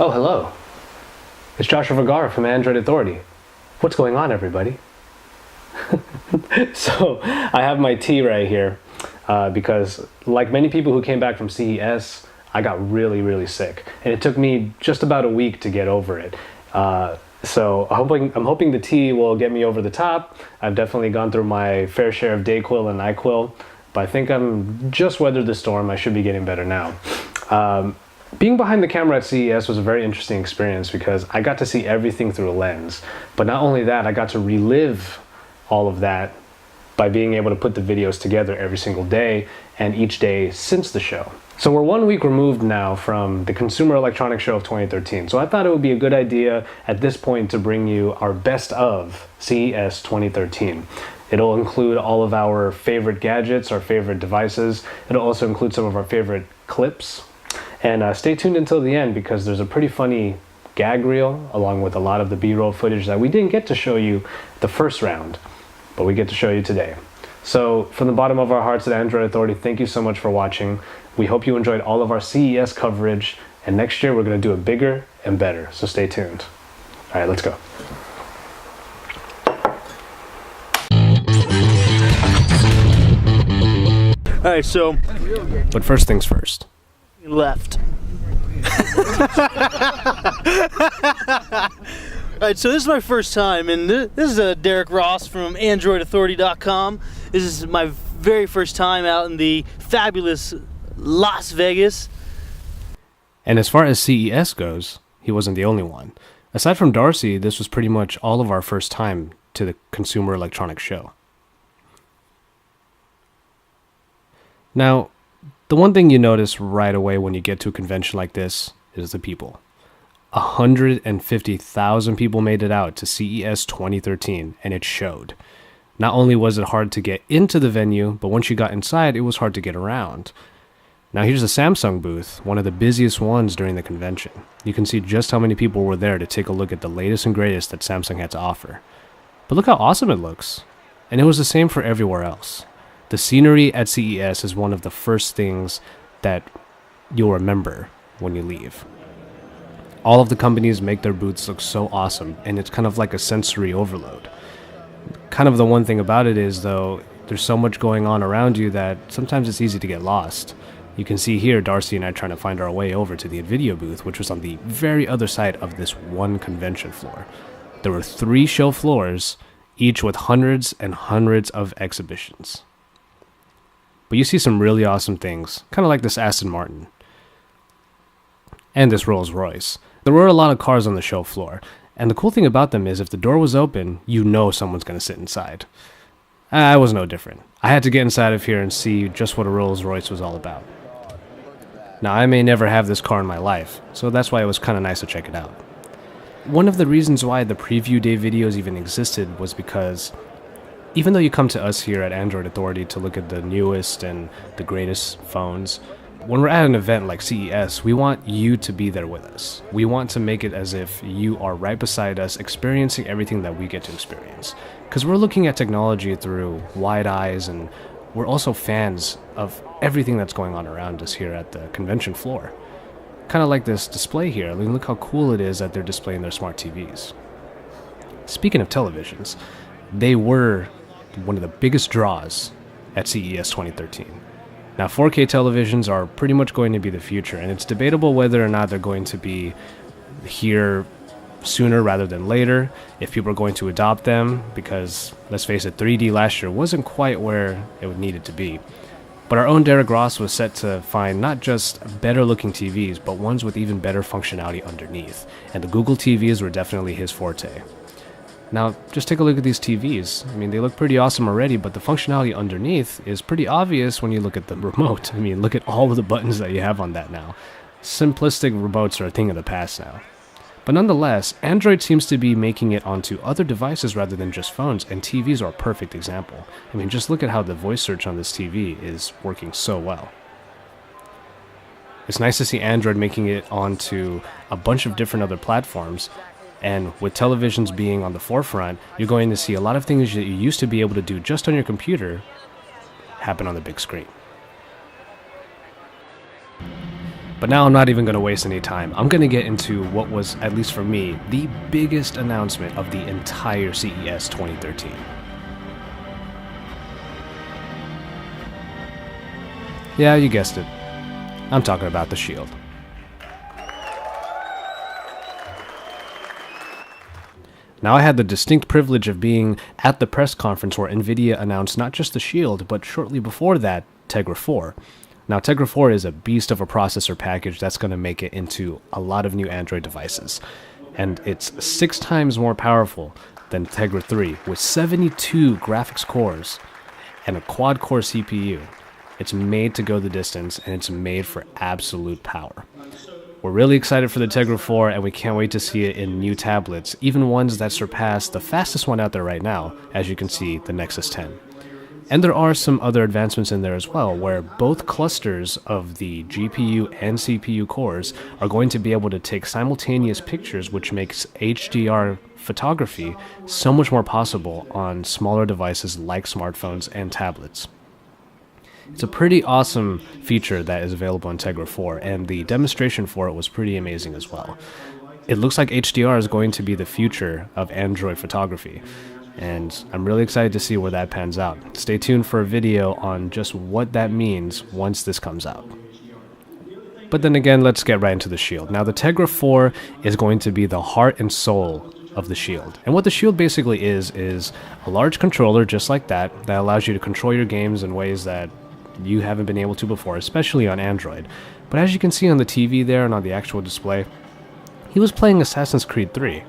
Oh, hello. It's Joshua Vergara from Android Authority. What's going on, everybody? So, I have my tea right here because, like many people who came back from CES, I got really sick. And it took me just about a week to get over it. So I'm hoping the tea will get me over the top. I've definitely gone through my fair share of Dayquil and NyQuil, but I think I'm just weathered the storm. I should be getting better now. Being behind the camera at CES was a very interesting experience because I got to see everything through a lens. But not only that, I got to relive all of that by being able to put the videos together every single day and each day since the show. So we're 1 week removed now from the Consumer Electronics Show of 2013. So I thought it would be a good idea at this point to bring you our best of CES 2013. It'll include all of our favorite gadgets, our favorite devices. It'll also include some of our favorite clips. And stay tuned until the end because there's a pretty funny gag reel along with a lot of the B-roll footage that we didn't get to show you the first round, but we get to show you today. So from the bottom of our hearts at Android Authority, thank you so much for watching. We hope you enjoyed all of our CES coverage, and next year we're going to do it bigger and better, so stay tuned. All right, let's go. All right, so... But first things first. Left. Alright, so this is my first time, and this is Derek Ross from AndroidAuthority.com. This is my very first time out in the fabulous Las Vegas. And as far as CES goes, he wasn't the only one. Aside from Darcy, this was pretty much all of our first time to the Consumer Electronics Show. Now, the one thing you notice right away when you get to a convention like this is the people. 150,000 people made it out to CES 2013, and it showed. Not only was it hard to get into the venue, but once you got inside, it was hard to get around. Now here's the Samsung booth, one of the busiest ones during the convention. You can see just how many people were there to take a look at the latest and greatest that Samsung had to offer. But look how awesome it looks. And it was the same for everywhere else. The scenery at CES is one of the first things that you'll remember when you leave. All of the companies make their booths look so awesome, and it's kind of like a sensory overload. Kind of the one thing about it is, though, there's so much going on around you that sometimes it's easy to get lost. You can see here Darcy and I trying to find our way over to the NVIDIA booth, which was on the very other side of this one convention floor. There were 3 show floors, each with hundreds and hundreds of exhibitions. But you see some really awesome things, kind of like this Aston Martin and this Rolls Royce. There were a lot of cars on the show floor, and the cool thing about them is if the door was open, you know someone's going to sit inside. I was no different. I had to get inside of here and see just what a Rolls Royce was all about. Now, I may never have this car in my life, so that's why it was kind of nice to check it out. One of the reasons why the preview day videos even existed was because even though you come to us here at Android Authority to look at the newest and the greatest phones, when we're at an event like CES, we want you to be there with us. We want to make it as if you are right beside us, experiencing everything that we get to experience. Because we're looking at technology through wide eyes, and we're also fans of everything that's going on around us here at the convention floor. Kind of like this display here. I mean, look how cool it is that they're displaying their smart TVs. Speaking of televisions, they were one of the biggest draws at CES 2013. Now 4K televisions are pretty much going to be the future, and it's debatable whether or not they're going to be here sooner rather than later, if people are going to adopt them, because let's face it, 3D last year wasn't quite where it would need it to be. But our own Derek Ross was set to find not just better looking TVs, but ones with even better functionality underneath, and the Google TVs were definitely his forte. Now, just take a look at these TVs. I mean, they look pretty awesome already, but the functionality underneath is pretty obvious when you look at the remote. I mean, look at all of the buttons that you have on that now. Simplistic remotes are a thing of the past now. But nonetheless, Android seems to be making it onto other devices rather than just phones, and TVs are a perfect example. I mean, just look at how the voice search on this TV is working so well. It's nice to see Android making it onto a bunch of different other platforms. And with televisions being on the forefront, you're going to see a lot of things that you used to be able to do just on your computer happen on the big screen. But now I'm not even going to waste any time. I'm going to get into what was, at least for me, the biggest announcement of the entire CES 2013. Yeah, you guessed it. I'm talking about the Shield. Now, I had the distinct privilege of being at the press conference where NVIDIA announced not just the Shield, but shortly before that, Tegra 4. Now, Tegra 4 is a beast of a processor package that's going to make it into a lot of new Android devices. And it's 6 times more powerful than Tegra 3, with 72 graphics cores and a quad-core CPU. It's made to go the distance, and it's made for absolute power. We're really excited for the Tegra 4, and we can't wait to see it in new tablets, even ones that surpass the fastest one out there right now, as you can see, the Nexus 10. And there are some other advancements in there as well, where both clusters of the GPU and CPU cores are going to be able to take simultaneous pictures, which makes HDR photography so much more possible on smaller devices like smartphones and tablets. It's a pretty awesome feature that is available in Tegra 4, and the demonstration for it was pretty amazing as well. It looks like HDR is going to be the future of Android photography, and I'm really excited to see where that pans out. Stay tuned for a video on just what that means once this comes out. But then again, let's get right into the Shield. Now, the Tegra 4 is going to be the heart and soul of the Shield. And what the Shield basically is a large controller just like that allows you to control your games in ways that you haven't been able to before, especially on Android. But as you can see on the TV there and on the actual display, he was playing Assassin's Creed 3.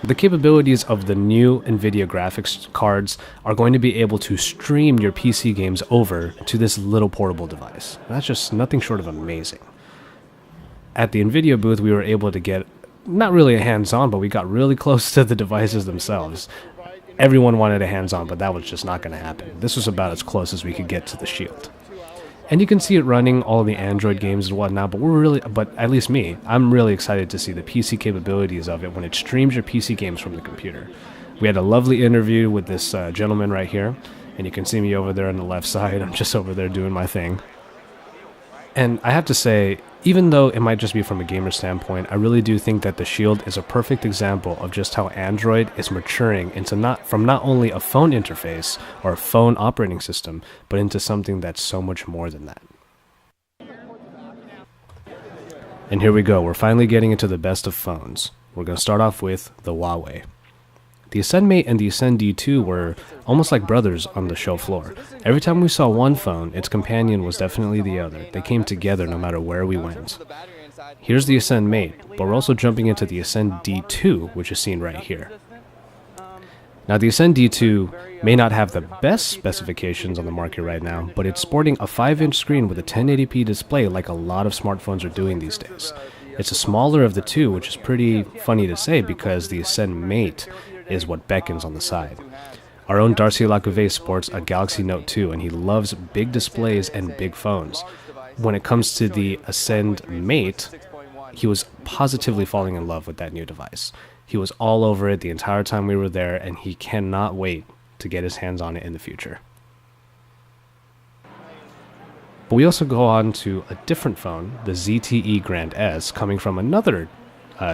The capabilities of the new NVIDIA graphics cards are going to be able to stream your PC games over to this little portable device. That's just nothing short of amazing. At the NVIDIA booth, we were able to get, not really a hands-on, but we got really close to the devices themselves. Everyone wanted a hands-on, but that was just not going to happen. This was about as close as we could get to the Shield. And you can see it running all the Android games and whatnot, but at least me, I'm really excited to see the PC capabilities of it when it streams your PC games from the computer. We had a lovely interview with this gentleman right here, and you can see me over there on the left side. I'm just over there doing my thing. And I have to say, even though it might just be from a gamer standpoint, I really do think that the Shield is a perfect example of just how Android is maturing into from not only a phone interface or a phone operating system, but into something that's so much more than that. And here we go, we're finally getting into the best of phones. We're going to start off with the Huawei. The Ascend Mate and the Ascend D2 were almost like brothers on the show floor. Every time we saw one phone, its companion was definitely the other. They came together no matter where we went. Here's the Ascend Mate, but we're also jumping into the Ascend D2, which is seen right here. Now, the Ascend D2 may not have the best specifications on the market right now, but it's sporting a 5-inch screen with a 1080p display like a lot of smartphones are doing these days. It's a smaller of the two, which is pretty funny to say because the Ascend Mate is what beckons on the side. Our own Darcy Lacouvé sports a Galaxy Note 2, and he loves big displays and big phones. When it comes to the Ascend Mate, he was positively falling in love with that new device. He was all over it the entire time we were there, and he cannot wait to get his hands on it in the future. But we also go on to a different phone, the ZTE Grand S, coming from another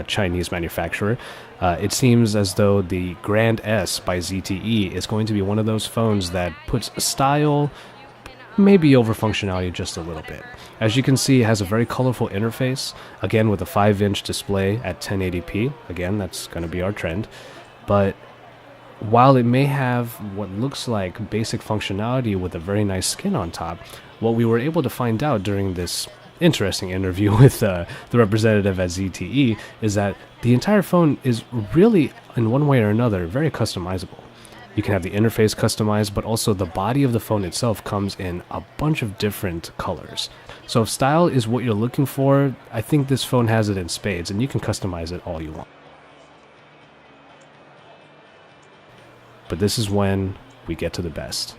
Chinese manufacturer. It seems as though the Grand S by ZTE is going to be one of those phones that puts style, maybe over functionality just a little bit. As you can see, it has a very colorful interface, again with a 5-inch display at 1080p. Again, that's going to be our trend. But while it may have what looks like basic functionality with a very nice skin on top, what we were able to find out during this interesting interview with the representative at ZTE is that the entire phone is really, in one way or another, very customizable. You can have the interface customized, but also the body of the phone itself comes in a bunch of different colors. So if style is what you're looking for, I think this phone has it in spades, and you can customize it all you want. But this is when we get to the best.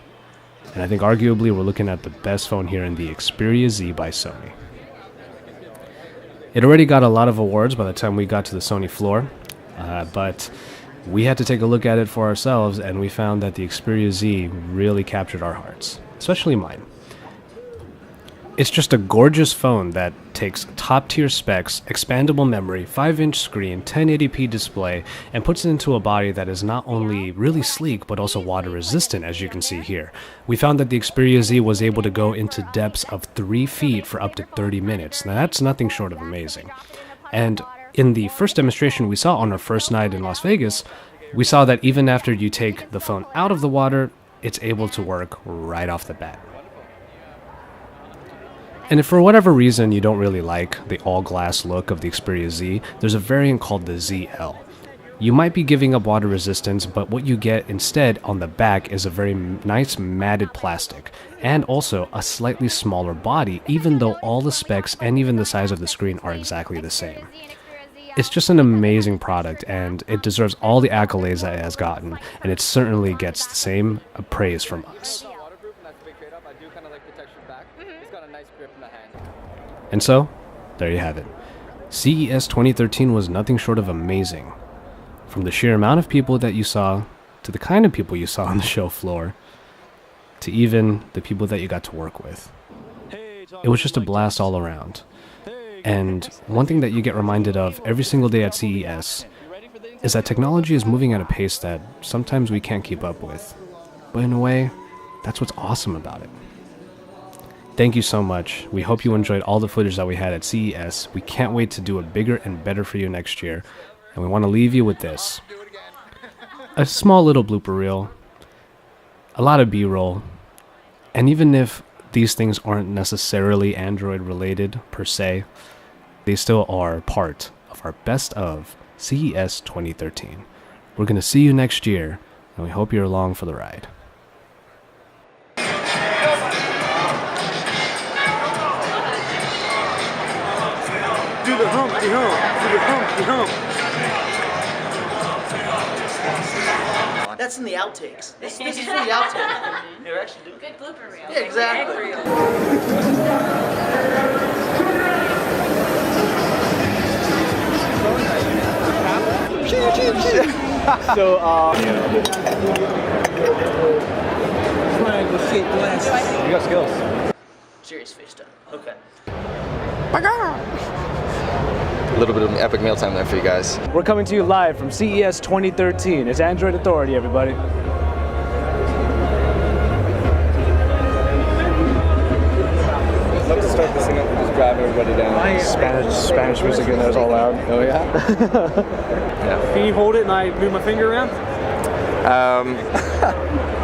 And I think arguably we're looking at the best phone here in the Xperia Z by Sony. It already got a lot of awards by the time we got to the Sony floor, but we had to take a look at it for ourselves, and we found that the Xperia Z really captured our hearts, especially mine. It's just a gorgeous phone that takes top-tier specs, expandable memory, 5-inch screen, 1080p display, and puts it into a body that is not only really sleek, but also water-resistant, as you can see here. We found that the Xperia Z was able to go into depths of 3 feet for up to 30 minutes. Now that's nothing short of amazing. And in the first demonstration we saw on our first night in Las Vegas, we saw that even after you take the phone out of the water, it's able to work right off the bat. And if for whatever reason you don't really like the all-glass look of the Xperia Z, there's a variant called the ZL. You might be giving up water resistance, but what you get instead on the back is a very nice matted plastic, and also a slightly smaller body, even though all the specs and even the size of the screen are exactly the same. It's just an amazing product, and it deserves all the accolades that it has gotten, and it certainly gets the same praise from us. And so, there you have it. CES 2013 was nothing short of amazing. From the sheer amount of people that you saw, to the kind of people you saw on the show floor, to even the people that you got to work with. It was just a blast all around. And one thing that you get reminded of every single day at CES is that technology is moving at a pace that sometimes we can't keep up with. But in a way, that's what's awesome about it. Thank you so much. We hope you enjoyed all the footage that we had at CES. We can't wait to do it bigger and better for you next year. And we want to leave you with this. A small little blooper reel, a lot of B-roll, and even if these things aren't necessarily Android related per se, they still are part of our best of CES 2013. We're going to see you next year, and we hope you're along for the ride. Do the humpty hump, do the humpty hump. That's in the outtakes. This is for the outtakes. You're actually doing Good blooper reel. Yeah, exactly. So, you got skills. Serious face time. Okay. A little bit of epic meal time there for you guys. We're coming to you live from CES 2013. It's Android Authority, everybody. Let's start this thing up and just drive everybody down. Spanish music in there is all loud. Oh yeah? Yeah. Can you hold it and I move my finger around?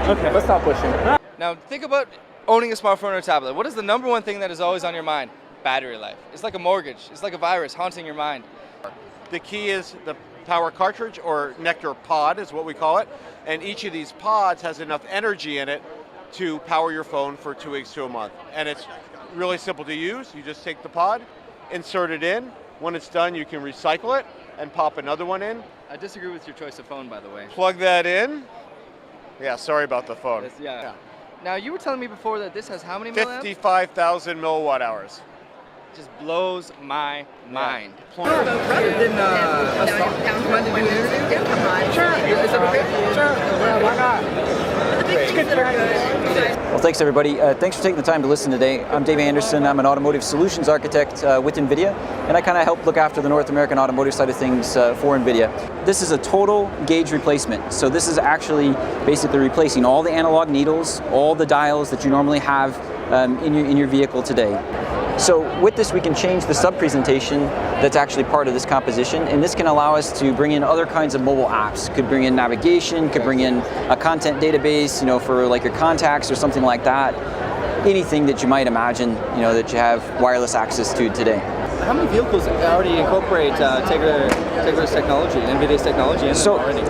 Okay, let's stop pushing. Now think about owning a smartphone or a tablet. What is the number one thing that is always on your mind? Battery life. It's like a mortgage. It's like a virus haunting your mind. The key is the power cartridge, or nectar pod is what we call it, and each of these pods has enough energy in it to power your phone for 2 weeks to a month. And it's really simple to use. You just take the pod, insert it in. When it's done, you can recycle it and pop another one in. I disagree with your choice of phone, by the way. Plug that in. Yeah, sorry about the phone. Yeah. Now you were telling me before that this has how many milliamps? 55,000 milliwatt hours. Just blows my mind. Rather than us talk, do you mind to do an interview? Sure. Is that okay? Sure. Why not? The big things that are good. Well, thanks everybody. Thanks for taking the time to listen today. I'm Dave Anderson. I'm an automotive solutions architect with NVIDIA, and I kind of help look after the North American automotive side of things for NVIDIA. This is a total gauge replacement. So this is actually basically replacing all the analog needles, all the dials that you normally have in your vehicle today. So with this, we can change the sub-presentation that's actually part of this composition, and this can allow us to bring in other kinds of mobile apps. Could bring in navigation, could bring in a content database, for like your contacts or something like that. Anything that you might imagine, that you have wireless access to today. How many vehicles already incorporate Tegra's technology, NVIDIA's technology in them already?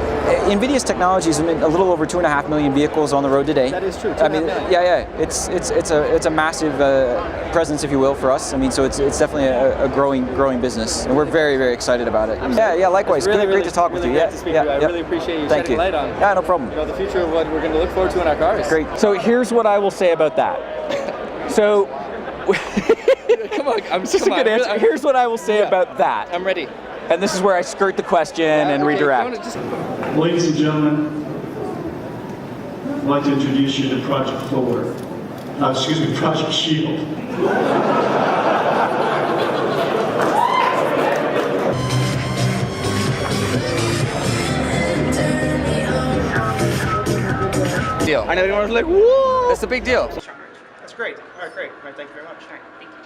NVIDIA's technology is a little over 2.5 million vehicles on the road today. That is true. Yeah. It's a massive presence, if you will, for us. So it's definitely a growing business, and we're very, very excited about it. Yeah, likewise. Really, great to talk with you. To speak to you. I really appreciate you shedding light on. Yeah, no problem. The future of what we're going to look forward to in our cars. Great. So here's what I will say about that. So. Come on, This is a good answer. Here's what I will say about that. I'm ready. And this is where I skirt the question and redirect. Ladies and gentlemen, I'd like to introduce you to Project Forward. Project Shield. Deal. I know everyone's like, whoa! It's a big deal. That's great. All right, great. All right, thank you very much. All right, thank you.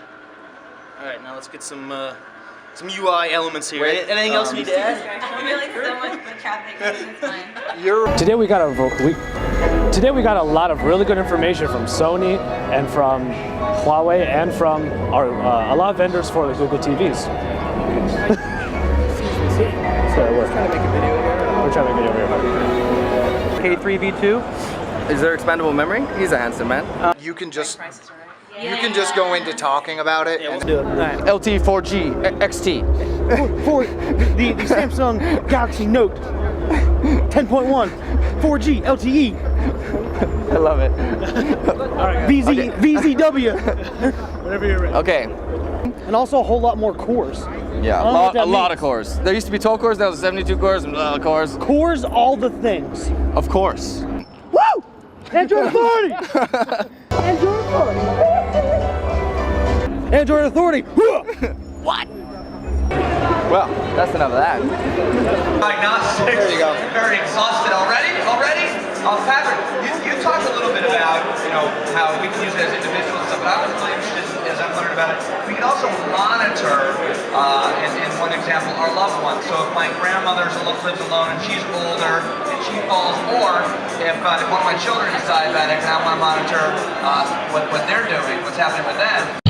All right, now let's get some UI elements here. Anything else you need to add? I feel like so much the traffic is fine. Today we got a lot of really good information from Sony and from Huawei and from a lot of vendors for the Google TVs. Sorry, we're trying to make a video here. We're trying to make a video here. K3V2. Is there expandable memory? He's a handsome man. You can just go into talking about it. Yeah, let's do it. All right. LT 4G XT. For the Samsung Galaxy Note 10.1 4G LTE. I love it. VZW. Whenever you're ready. Okay. And also a whole lot more cores. Yeah, a lot of cores. There used to be 12 cores, now there's 72 cores and a lot of cores. Cores, all the things. Of course. Woo! Android Authority! Android Authority! Android Authority! What? Well, that's enough of that. Diagnostics. There you go. Very exhausted already. Patrick, you talked a little bit about, how we can use it as individuals and stuff, but I was really interested as I've learned about it. We can also monitor, in one example, our loved ones. So if my grandmother lives alone and she's older and she falls, or if one of my children is diabetic and I want to monitor what they're doing, what's happening with them.